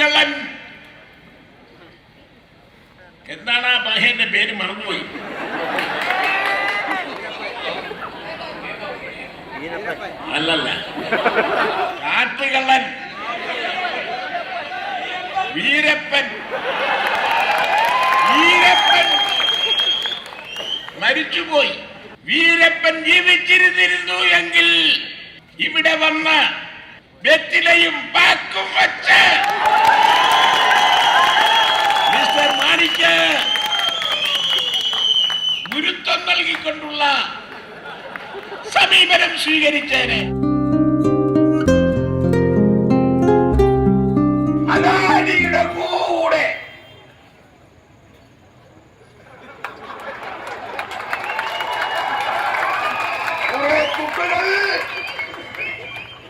കാട്ടുകള്ളൻ. എന്താണ് ആ പഹയന്റെ പേര്? മറന്നുപോയി. അല്ലല്ല, കാട്ടുകള്ളൻ വീരപ്പൻ. വീരപ്പൻ മരിച്ചുപോയി. വീരപ്പൻ ജീവിച്ചിരുന്നിരുന്നു എങ്കിൽ ഇവിടെ വന്ന് വെറ്റിലയും പാക്കും വച്ച് മിസ്റ്റർ മാണിക്ക് ഗുരുത്വം നൽകിക്കൊണ്ടുള്ള സമീപനം സ്വീകരിച്ചേനെ. അദാനിയുടെ കൂടെ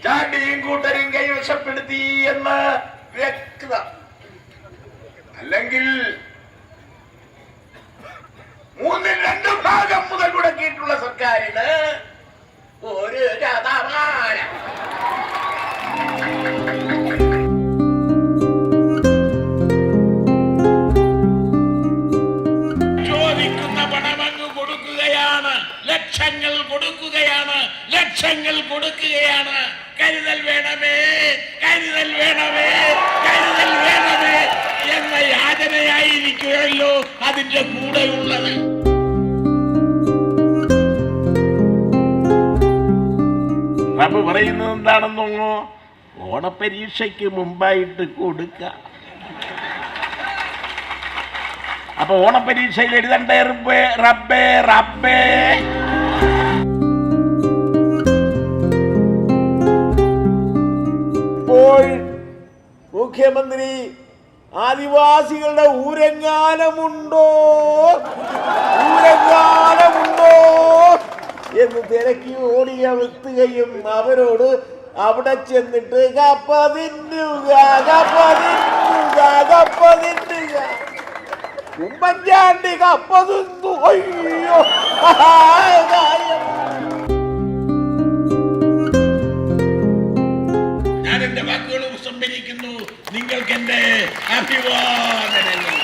ചാണ്ടിയും കൂട്ടരും കൈവശപ്പെടുത്തി എന്ന് വ്യക്തത. അല്ലെങ്കിൽ 2/3 ഭാഗം മുതൽ മുടക്കിയിട്ടുള്ള സർക്കാരിന് ഒരു ശതമാനം. ചോദിക്കുന്ന പണമങ്ങ് കൊടുക്കുകയാണ്, ലക്ഷങ്ങൾ കൊടുക്കുകയാണ്, ലക്ഷങ്ങൾ കൊടുക്കുകയാണ്. കരുതൽ വേണമേ, കരുതൽ വേണമേ, കരുതൽ വേണമേ എന്ന യാചനയായിരിക്കുമല്ലോ അതിന്റെ കൂടെയുള്ളത്. റബ്ബ് പറയുന്നത് എന്താണെന്നോ, ഓണപരീക്ഷയ്ക്ക് മുമ്പായിട്ട് കൊടുക്ക. അപ്പൊ ഓണപരീക്ഷയിൽ എഴുതണ്ടേ റബ്ബേ റബ്ബേ. ഇപ്പോൾ മുഖ്യമന്ത്രി ആദിവാസികളുടെ ഊരങ്ങാനമുണ്ടോ എന്ന് തിരക്കി ഓടിയ വ്യക്തിയും അവരോട് അവിടെ ചെന്നിട്ട് കപ്പ തിന്നുക. ഉമ്മൻചാണ്ടി കപ്പ തിന്നു. അയ്യോ, ഞാൻ എന്റെ വാക്കുകൾ സംഭരിക്കുന്നു. നിങ്ങൾക്ക് എന്റെ അഭിവാദനങ്ങൾ.